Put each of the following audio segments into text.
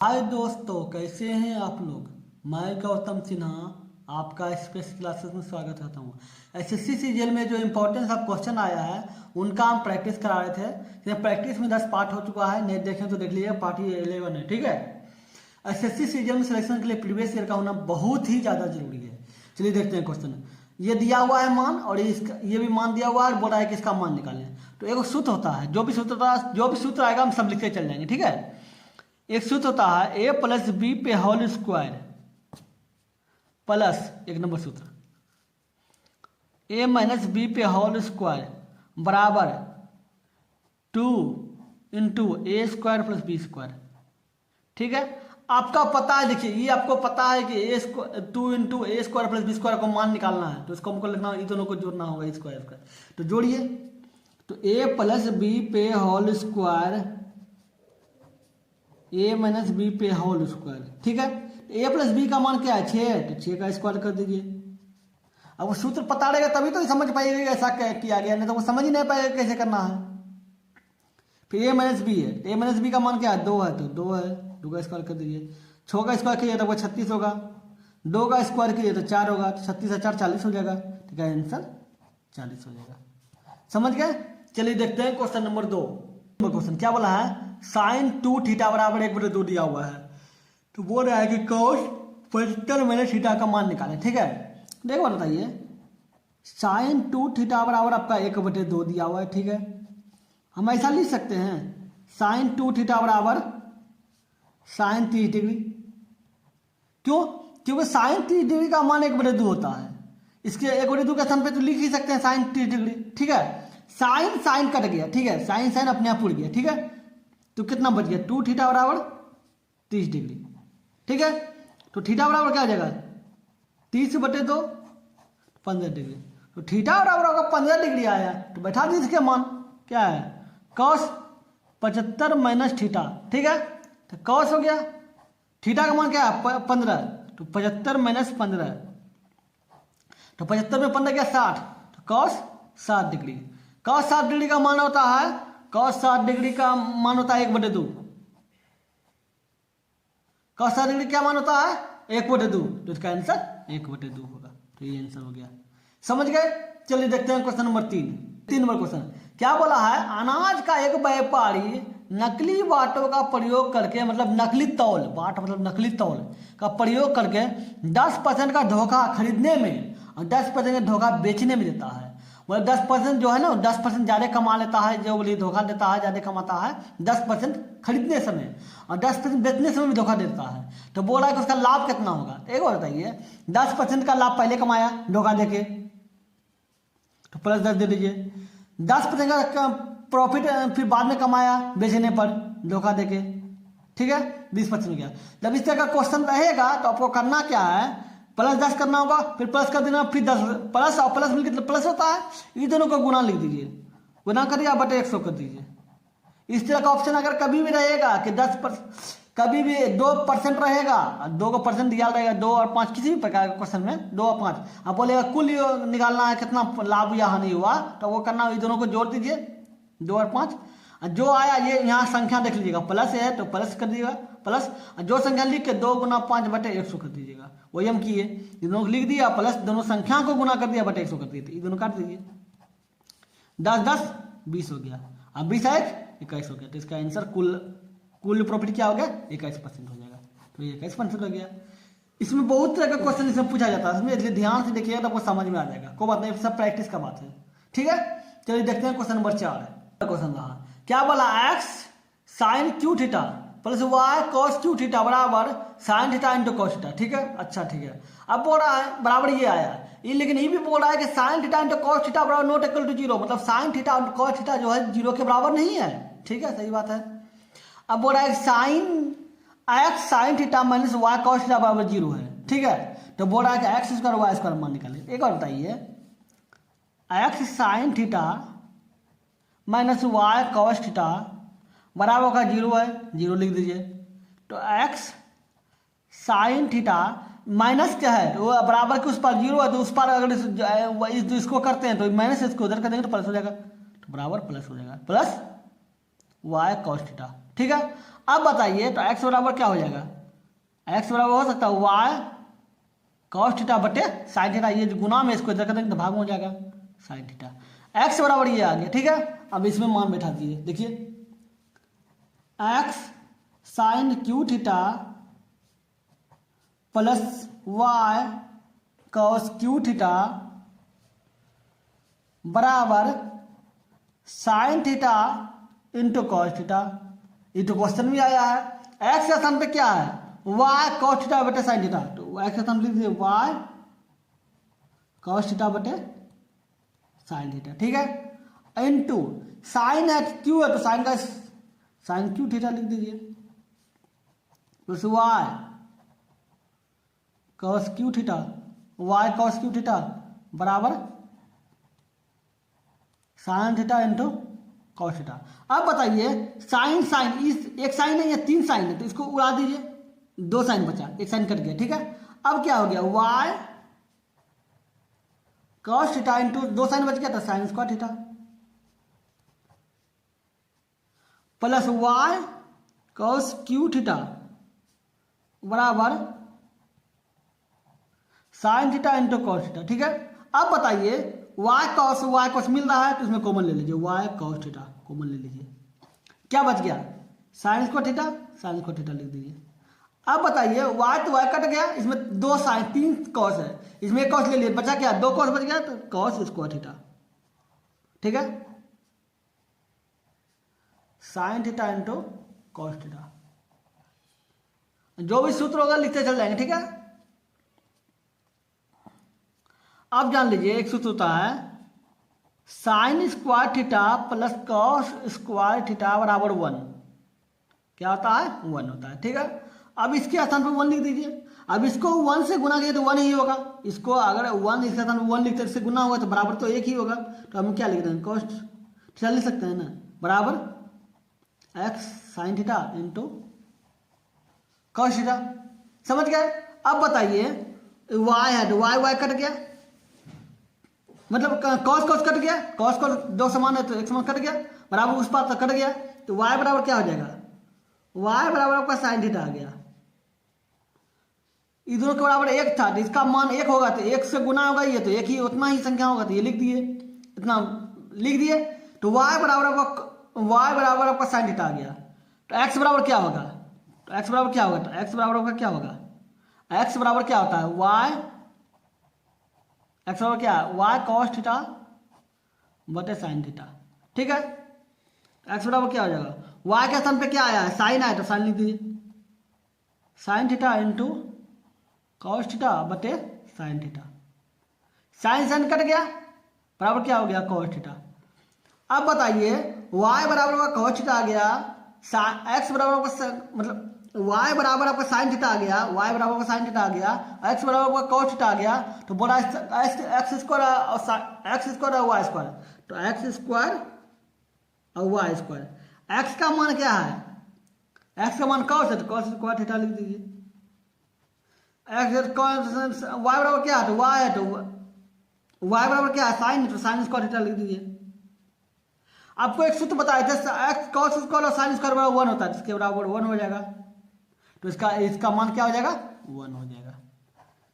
हाय दोस्तों, कैसे हैं आप लोग। मैं गौतम सिन्हा आपका स्पेशल क्लासेस में स्वागत करता हूँ। एसएससी सीजीएल में जो इम्पोर्टेंस ऑफ क्वेश्चन आया है उनका हम प्रैक्टिस करा रहे थे। प्रैक्टिस में 10 पार्ट हो चुका है, नहीं देखें तो देख लीजिए, पार्ट 11 है। ठीक है, एसएससी सीजीएल में सिलेक्शन के लिए प्रीवियस ईयर का होना बहुत ही ज़्यादा जरूरी है। चलिए देखते हैं क्वेश्चन। ये दिया हुआ है मान, और ये भी मान दिया हुआ है, और बोला है कि इसका मान निकालें। तो एक सूत्र होता है, जो भी सूत्र आएगा हम सब लिखते चल जाएंगे। ठीक है, एक सूत्र होता है ए प्लस बी पे होल स्क्वायर प्लस, एक नंबर सूत्र, ए माइनस बी पे होल स्क्वायर बराबर 2 इंटू ए स्क्वायर प्लस बी स्क्वायर। ठीक है, आपका पता है, देखिए ये आपको पता है कि 2 इंटू ए स्क्वायर प्लस बी स्क्वायर को मान निकालना है, तो इसको हमको लिखना, इन दोनों को जोड़ना होगा, ए स्क्वायर स्क्वायर। तो जोड़िए, तो ए प्लस बी पे होल स्क्वायर, ए माइनस बी पे होल स्क्वायर। ठीक है, ए प्लस बी का मान क्या है 6, तो 6 का स्क्वायर कर दीजिए। अब वो सूत्र पता रहेगा तभी तो समझ पाइएगा ऐसा किया गया, नहीं तो वो समझ ही नहीं पाएगा कैसे करना है। फिर ए माइनस बी है, ए माइनस बी का मान क्या है 2 है, तो 2 है, 2 का स्क्वायर कर दीजिए। 6 का स्क्वायर कीजिए तो वो 36 होगा, 2 का स्क्वायर कीजिए तो 4 होगा, तो 36 से 4 40 हो जाएगा। ठीक है, आंसर 40 हो जाएगा। समझ गए। चलिए देखते हैं क्वेश्चन नंबर 2। क्वेश्चन क्या बोला है, साइन 2 थीटा बराबर 1/2 दिया हुआ है। तो बोल रहा है कि cos 75 माइनस थीटा का मान निकालें। ठीक है, देखो बताइए, साइन 2 थीटा बराबर आपका 1/2 दिया हुआ है। ठीक है, हम ऐसा लिख सकते हैं, साइन 2 थीटा बराबर साइन 30 डिग्री। क्यों? क्योंकि साइन 30 डिग्री का मान 1/2 होता है। इसके 1/2 के स्थान पे तो लिख ही सकते हैं साइन 30 डिग्री। ठीक है, साइन साइन कट गया। ठीक है, साइन साइन अपने आप उड़ गया। ठीक है, तो कितना बच गया, 2 थीटा बराबर 30 डिग्री। ठीक है, तो थीटा बराबर क्या हो जाएगा 30/2, 15 डिग्री। तो थीटा बराबर होगा 15 डिग्री आया, तो बैठा दीजिए इसके मान क्या है, cos 75 माइनस थीटा। ठीक है, तो cos हो गया, थीटा का मान क्या है 15, तो 75 माइनस 15, तो 75 में 15 क्या 60, तो cos 60 डिग्री। cos 60 डिग्री का मान होता है, cos 60 डिग्री का मान होता है 1/2। cos 60 डिग्री क्या मान होता है 1/2, तो इसका आंसर 1/2 होगा। तो ये आंसर हो गया। समझ गए। चलिए देखते हैं क्वेश्चन नंबर 3 नंबर क्वेश्चन क्या बोला है, अनाज का एक व्यापारी नकली बाटों का प्रयोग करके, मतलब नकली तौल, बाट मतलब नकली तौल का प्रयोग करके 10% का धोखा खरीदने में और 10% का धोखा बेचने में देता है। मतलब 10% जो है ना, 10% ज़्यादा कमा लेता है, जो बोलिए धोखा देता है, ज़्यादा कमाता है 10% खरीदने समय, और 10% बेचने समय भी धोखा देता है। तो बोला है कि उसका लाभ कितना होगा। एक बार बताइए, 10% का लाभ पहले कमाया धोखा देके, तो प्लस 10 दे दीजिए। 10% का प्रॉफिट फिर बाद में कमाया बेचने पर धोखा देके। ठीक है, 20% गया। जब इस तरह का क्वेश्चन रहेगा तो आपको करना क्या है, प्लस 10 करना होगा, फिर प्लस कर देना, फिर 10 प्लस और प्लस मिलकर प्लस होता है, ये दोनों को गुना लिख दीजिए, गुना करिए बटे 100 कर दीजिए। इस तरह का ऑप्शन अगर कभी भी रहेगा कि 10%, कभी भी 2% रहेगा, 2 का परसेंट दिया रहेगा, 2 और 5, किसी भी प्रकार के क्वेश्चन में 2 और 5, आप बोलेगा कुल निकालना है कितना लाभ या हानि हुआ, तो वो करना, ये दोनों को जोड़ दीजिए 2 और 5, जो आया ये यहाँ संख्या देख लीजिएगा, प्लस है तो प्लस कर दीजिएगा प्लस, जो संख्या लिख के 2 गुना 5 बटे 100 कर दीजिएगा। वही हम किए, ये दोनों लिख दिया प्लस, दोनों संख्या को गुना कर दिया बटे 100 कर दिए, ये दोनों काट दीजिए। 10 10 20 हो गया, अब 20 21 हो गया, तो इसका आंसर कुल प्रॉफिट क्या हो गया 21% हो जाएगा। तो ये 21% हो गया। इसमें बहुत तरह का क्वेश्चन इसमें पूछा जाता है, इसमें इसलिए ध्यान से देखिएगा तो आपको समझ में आ जाएगा। कोई बात नहीं, सब प्रैक्टिस का बात है। ठीक है, चलिए देखते हैं क्वेश्चन नंबर 4 क्वेश्चन रहा, क्या बोला, x sine cube theta plus y cos cube theta बराबर sine theta into cos theta. ठीक है, अच्छा ठीक है। अब बोल रहा है बराबर ये आया, ये लेकिन ये भी बोल रहा है कि sign theta into cos theta बराबर नॉट इक्वल टू 0, मतलब साइन थीटा और कॉस थीटा जो है 0 के बराबर नहीं है। ठीक है, सही बात है। अब बोल रहा है sine x sine theta minus y cos theta बराबर 0 है। ठीक है, तो बोल रहा है कि एक्स स्क्वायर वाई स्क्वायर मान निकाले। एक और बताइए, x sine theta minus y cos theta बराबर होगा 0 है, 0 लिख दीजिए। तो एक्स साइन थीटा माइनस क्या है, वो बराबर के उस पर 0 है, तो उस पर अगर इसको करते हैं तो माइनस इसको उधर कर देंगे तो प्लस हो जाएगा, तो बराबर प्लस हो जाएगा, प्लस वाई कॉस थीटा। ठीक है। अब बताइए तो x बराबर क्या हो जाएगा, x बराबर हो सकता है y cos थीटा बटे साइन थीटा, ये जो गुना में इसको इधर कर देंगे तो भाग में हो जाएगा साइन थीटा। x बराबर ये आ गया, ठीक है। अब इसमें मान बैठा दीजिए, देखिए x sine cube theta plus y cos cube theta बराबर sine theta into cos theta. ये तो क्वेश्चन में आया है। x के स्थान पे क्या है, y cos थीटा बटे साइन थीटा, तो x के स्थान पे लिख दीजिए y cos थीटा बटे साइन थीटा, ठीक है। इंटू साइन है क्यू है तो साइन का साइन क्यू थीटा लिख दीजिए plus y cos cube theta, y cos cube theta बराबर sine theta into cos theta. अब बताइए साइन साइन इस एक साइन है या तीन साइन है तो इसको उड़ा दीजिए, दो साइन बचा, एक साइन कट गया, ठीक है। अब क्या हो गया y cos थीटा इंटू दो साइन बच गया था sine square theta plus y cos cube theta बराबर sine theta into cos theta, ठीक है। अब बताइए y cos मिल रहा है तो इसमें कॉमन ले लीजिए, y cos थीटा कॉमन ले लीजिए, क्या बच गया साइन स्क्वायर थीटा लिख दीजिए। अब बताइए y तो y कट गया, इसमें दो साइन तीन कॉस है, इसमें एक कॉस ले लिए, बचा क्या दो कॉस बच गया तो कॉस स्क्वायर थीटा, ठीक है। Sign theta into cos theta, जो भी सूत्र होगा लिखते चल जाएंगे, ठीक है। अब जान लीजिए एक सूत्र होता है sign square theta plus cos square theta बराबर 1, क्या होता है 1 होता है, ठीक है। अब इसके स्थान पर 1 लिख दीजिए। अब इसको 1 से गुना किया तो 1 ही होगा, इसको अगर 1 इसके स्थान पर 1 लिखते इससे गुना होगा तो बराबर तो एक ही होगा, तो हम क्या लिख देंगे कॉस थीटा लिख सकते हैं ना, बराबर x sign theta into cos theta, समझ गए। अब बताइए y है तो y कट गया, मतलब कॉस कट गया, कॉस दो समान है तो एक समान कट गया, बराबर उस पार तक कट गया, तो y बराबर क्या हो जाएगा, y बराबर आपका साइन थीटा आ गया। इधर के बराबर एक था तो इसका मान एक होगा तो एक से गुना होगा, ये तो एक ही उतना ही संख्या होगा तो ये लिख दिए, इतना लिख दिए, तो y बराबर आपका साइन थीटा आ गया। तो x बराबर क्या होगा, तो x बराबर क्या होगा, तो x बराबर आपका क्या होगा, x बराबर क्या होता है x बराबर क्या है y cos थीटा बटे साइन थीटा, ठीक है। x बराबर क्या हो जाएगा, y के स्थान पे क्या आया है साइन आया तो साइन लिख दीजिए, sign theta into cos theta बटे साइन थीटा, साइन कट गया बराबर क्या हो गया कॉस थीटा। अब बताइए y बराबर का कॉस थीटा आ गया, x बराबर का मतलब y बराबर आपका साइन थीटा आ गया, y बराबर का साइन थीटा आ गया, x बराबर का कॉस थीटा आ गया, तो बोला एक्स स्क्वायर और y स्क्वायर, तो एक्स स्क्वायर और वाई स्क्वायर, x का मान क्या है, x का मान कॉस है तो कॉस स्क्वायर थीटा लिख दीजिए, y बराबर क्या है तो y है तो y बराबर क्या है साइन है तो साइन स्क्वायर थीटा लिख दीजिए। आपको एक सूत्र बताया था x cos स्क्वायर और साइन स्क्वायर बराबर 1 होता है, जिसके बराबर 1 हो जाएगा, तो इसका मान क्या हो जाएगा 1 हो जाएगा,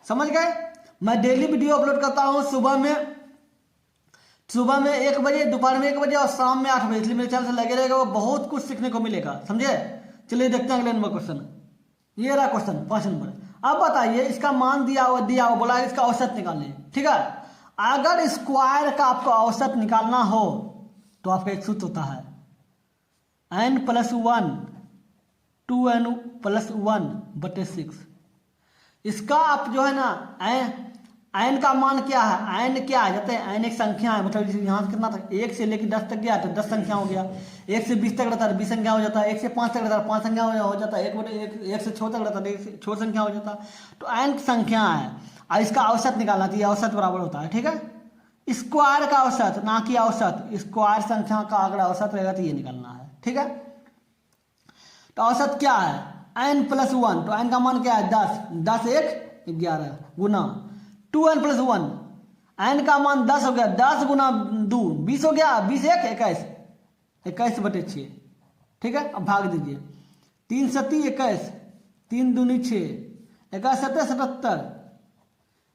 समझ गए। मैं डेली वीडियो अपलोड करता हूँ सुबह में 1 बजे, दोपहर में 1 बजे और शाम में 8 बजे, इसलिए मेरे चैनल से लगे रहेगा, वो बहुत कुछ सीखने को मिलेगा, समझे। चलिए देखते हैं अगले नंबर क्वेश्चन, ये रहा क्वेश्चन 5 नंबर। अब बताइए इसका मान दिया हुआ बोला इसका औसत निकालने, ठीक है। अगर स्क्वायर का आपको औसत निकालना हो तो आपका एक सूत्र होता है n+1 2n+1 बटे 6। इसका आप जो है ना n का मान क्या है, n क्या है, जैसे n एक संख्या है, मतलब यहाँ से कितना था 1 से लेकर 10 तक गया तो 10 संख्या हो गया, 1 से 20 तक रहता है 20 संख्या हो जाता है, 1 से 5 तक रहता है 5 संख्या हो जाता है, 1 से 6 तक रहता है 1 से 6 संख्या हो जाता है, तो n संख्या है और इसका औसत निकालना चाहिए, औसत बराबर होता है, ठीक है। स्क्वायर का औसत ना कि औसत, स्क्वायर संख्या का अगर औसत रहेगा तो ये निकालना है, ठीक है। तो औसत क्या है n+1, तो n का मान क्या है 10 1 11 गुना 2n+1, n का मान 10 हो गया, 10 गुना 2 20 हो गया, 20 1 21 21 बटे 6, ठीक है, अब भाग दीजिए। 3 सती 21, 3 दूनी 6, 11 सतह 77,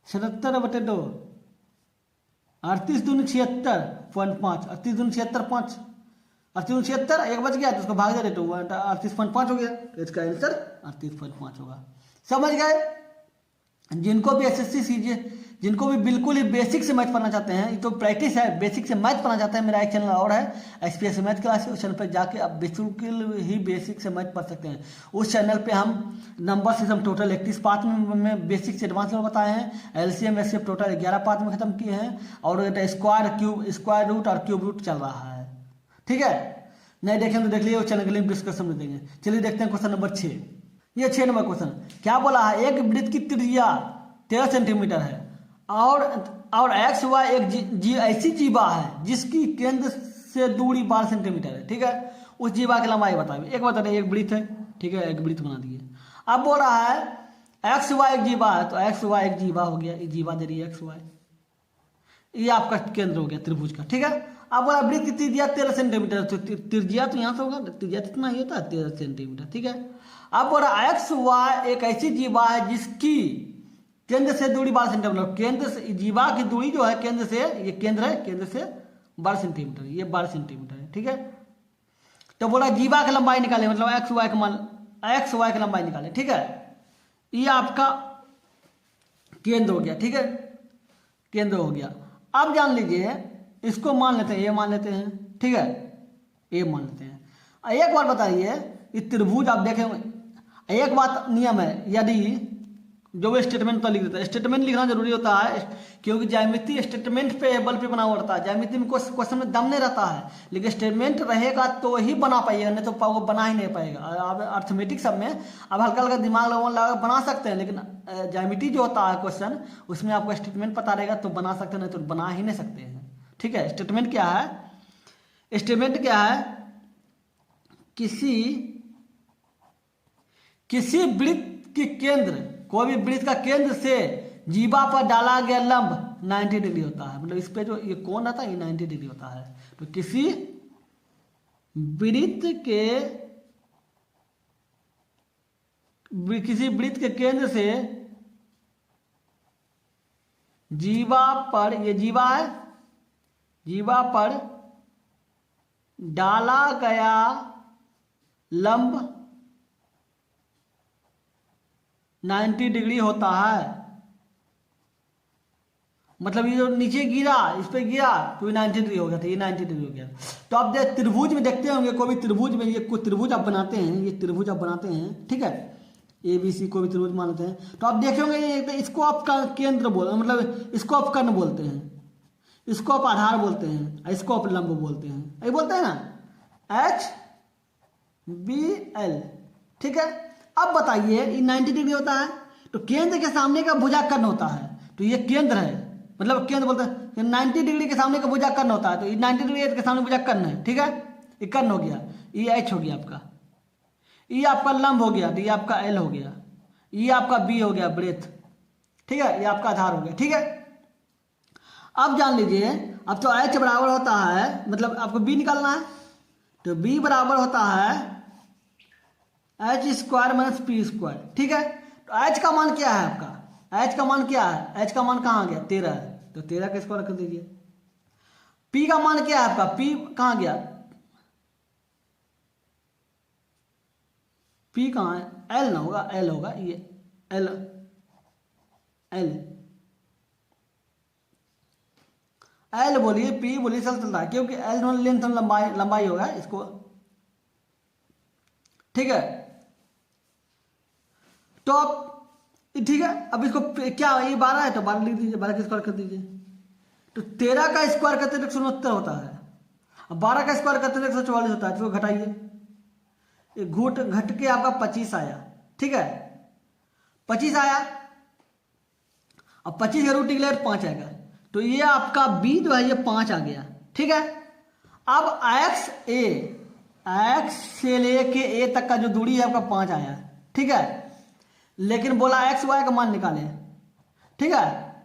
77/2, 38 दूनी 76.5, 38 दूनी 76.5, 38 दूनी 76, एक बच गया तो उसको भाग दे तो 38.5 हो गया, तो इसका आंसर 38.5 होगा। समझ गए? जिनको भी एसएससी सीजीए, जिनको भी बिल्कुल ही बेसिक से मैथ पढ़ना चाहते हैं, ये तो प्रैक्टिस है, बेसिक से मैथ पढ़ना चाहते हैं, मेरा एक चैनल और है एसपीएस मैथ क्लास, उस चैनल पर जाके आप बिल्कुल ही बेसिक से मैथ पढ़ सकते हैं। उस चैनल पे हम नंबर सिस्टम टोटल 31 पार्ट में बेसिक से एडवांस में बताए हैं, एलसीएम एचसीएफ टोटल 11 पार्ट में खत्म किए हैं, और स्क्वायर क्यूब, स्क्वायर रूट और क्यूब रूट चल रहा है। ठीक है, नहीं देखें तो देख लीजिए, उस चैनल के लिंक डिस्क्रिप्शन में देंगे। चलिए देखते हैं क्वेश्चन नंबर 6। ये 6 नंबर क्वेश्चन क्या बोला है, एक वृत्त की त्रिज्या 13 सेंटीमीटर है और एक्स वाई एक ऐसी जीवा है जिसकी केंद्र से दूरी 12 सेंटीमीटर है। ठीक है, उस जीवा की लंबाई बताइए। एक बता रहे, एक वृत्त है, ठीक है, एक वृत्त बना दिए। अब बोल रहा है एक्स वाई एक जीवा है, तो एक्स वाई एक जीवा हो गया, ये जीवा दे रही है एक्स वाई, ये आपका केंद्र हो गया त्रिभुज का। ठीक है, अब बोला वृत्त की त्रिज्या 13 सेंटीमीटर, तो त्रिज्या तो यहाँ से होगा, त्रिज्या कितना ही होता है 13 सेंटीमीटर। ठीक है, अब बोला एक्स वाई एक ऐसी जीवा है जिसकी केंद्र से दूरी 12 सेंटीमीटर, केंद्र से जीवा की दूरी जो है केंद्र से, ये केंद्र है, केंद्र से 12 सेंटीमीटर, ये 12 सेंटीमीटर है। ठीक है, तो बोला जीवा की लंबाई निकाले, मतलब एक्स वाई का मान, एक्स वाई की लंबाई निकाले। ठीक है, ये आपका केंद्र हो गया। ठीक है, केंद्र हो गया। अब जान लीजिए, इसको मान लेते हैं, ये मान लेते हैं। ठीक है, ये मान लेते हैं। एक बार बताइए, ये त्रिभुज आप देखें, एक बात नियम है, यदि जो वो स्टेटमेंट तो लिख देता है, स्टेटमेंट लिखना जरूरी होता है, क्योंकि ज्यामिति स्टेटमेंट पे बल पे बना हुआ रहता है। ज्यामिति में क्वेश्चन में दम नहीं रहता है, लेकिन स्टेटमेंट रहेगा तो ही बना पाइएगा, नहीं तो वो बना ही नहीं पाएगा। अब अर्थमेटिक सब में अब हल्का हल्का दिमाग लगा बना सकते हैं, लेकिन ज्यामिति जो होता है क्वेश्चन, उसमें आपको स्टेटमेंट पता रहेगा तो बना सकते हैं, नहीं तो बना ही नहीं सकते हैं। ठीक है, स्टेटमेंट क्या है, स्टेटमेंट क्या है, किसी वृत्त की केंद्र, कोई भी वृत्त का केंद्र से जीवा पर डाला गया लंब 90 डिग्री होता है, मतलब इस पे जो ये कोण रहता है ये 90 डिग्री होता है। तो किसी वृत्त के केंद्र से जीवा पर, ये जीवा है, जीवा पर डाला गया लंब 90 डिग्री होता है। मतलब ये जो नीचे गिरा, इस पे गिरा तो ये 90 डिग्री हो गया था, ये 90 डिग्री हो गया। तो आप त्रिभुज में देखते होंगे, कोई भी त्रिभुज में, ये कोई त्रिभुज आप बनाते हैं, ये त्रिभुज आप बनाते हैं, ठीक है, ABC कोई भी त्रिभुज मानते हैं, तो आप देखे होंगे ये इसको आप केंद्र बोल, मतलब इसको आप कर्ण बोलते हैं, इसको आप आधार बोलते हैं, इसको आप लंब बोलते हैं, ये बोलते हैं ना, HBL। ठीक है, अब बताइए, ये 90 डिग्री होता है, तो केंद्र के सामने का भुजा कर्ण होता है, तो ये केंद्र है, मतलब केंद्र बोलते हैं 90 डिग्री के सामने का भुजा कर्ण होता है, तो ये 90 डिग्री के सामने भुजा कर्ण है। ठीक है, ये कर्ण हो गया, ये H हो गया आपका, ये आपका लंब हो गया, तो ये आपका L हो गया, ये आपका B हो गया ब्रेथ। ठीक है, ये आपका आधार हो गया। ठीक है, अब जान लीजिए, अब तो H बराबर होता है, मतलब आपको B निकालना है, तो B बराबर होता है H square minus P square. ठीक है, तो H का मान क्या है आपका, H का मान क्या है, H का मान कहाँ गया, 13 है, तो 13 का स्क्वायर कर दीजिए। P का मान क्या है आपका, P कहाँ गया, P कहाँ है, L ना होगा, L होगा, ये L बोलिए, P बोलिए, चलता है, क्योंकि L लेंथ लंबाई होगा इसको। ठीक है, तो आप ठीक है, अब इसको क्या, ये 12 है तो 12 लिख दीजिए, 12 का स्क्वायर कर दीजिए, तो 13 का स्क्वायर करते 169 होता है, अब 12 का स्क्वायर करते 144 होता है, इसको घटाइए, ये घट के आपका 25 आया। ठीक है, 25 आया, अब 25 का रूट निकले 5 आएगा, तो ये आपका B जो है ये 5 आ गया। ठीक है, अब X से लेके A तक का जो दूरी है आपका 5 आया। ठीक है, लेकिन बोला एक्स वाई का मान निकाले। ठीक है,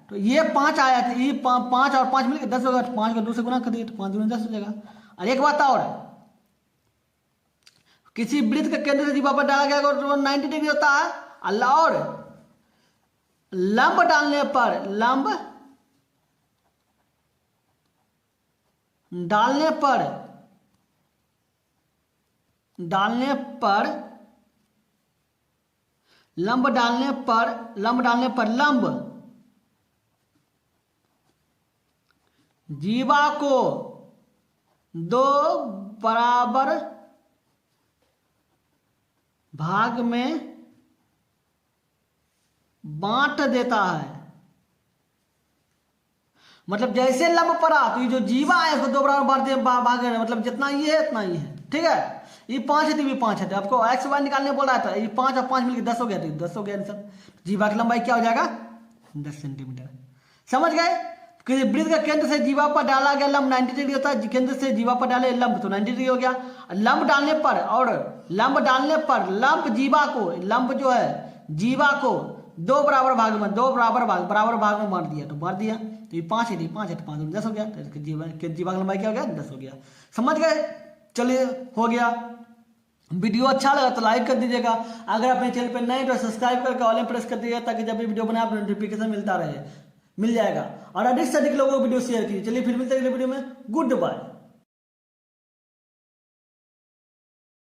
तो ये 5 आया था, ये 5 और 5 मिलकर 10 होगा, 5 को 2 से गुना कर दिए तो 5 दूनी 10 हो जाएगा। और एक बात और, किसी वृत्त के केंद्र से जीवा पर डाला गया तो 90 डिग्री होता है। और लंब डालने पर लंब जीवा को 2 बराबर भाग में बांट देता है। मतलब जैसे लंब पड़ा तो ये जो जीवा है उसको 2 बराबर भाग है, मतलब जितना ये है इतना ही है। ठीक है, ये 5 है तो ये 5 है, तो आपको एक्स वाई निकालने बोला था, ये 5 और 5 मिलकर 10 हो गया, तो 10 हो गया आंसर। जीवा की लंबाई क्या हो जाएगा? 10 सेंटीमीटर। समझ गए? कि वृत्त के केंद्र से जीवा पर डाला गया लंब 90 डिग्री होता है, केंद्र से जीवा पर डाले लंब तो 90 डिग्री हो गया। लंब डालने पर लंब जो है जीवा को 2 बराबर भाग में बांट दिया, तो बांट दिया, तो ये 5 है, 5 है तो 5 10 हो गया, तो जीवा की लंबाई क्या हो गया? 10 हो गया। समझ गए? चलिए, हो गया। वीडियो अच्छा लगा तो लाइक कर दीजिएगा। अगर अपने चैनल पर नए तो सब्सक्राइब करके ऑल प्रेस कर दीजिएगा, ताकि जब भी वीडियो बनाए आपको नोटिफिकेशन मिल जाएगा। और अधिक से अधिक लोगों को वीडियो शेयर कीजिए। चलिए फिर मिलते हैं अगले वीडियो में। Good bye.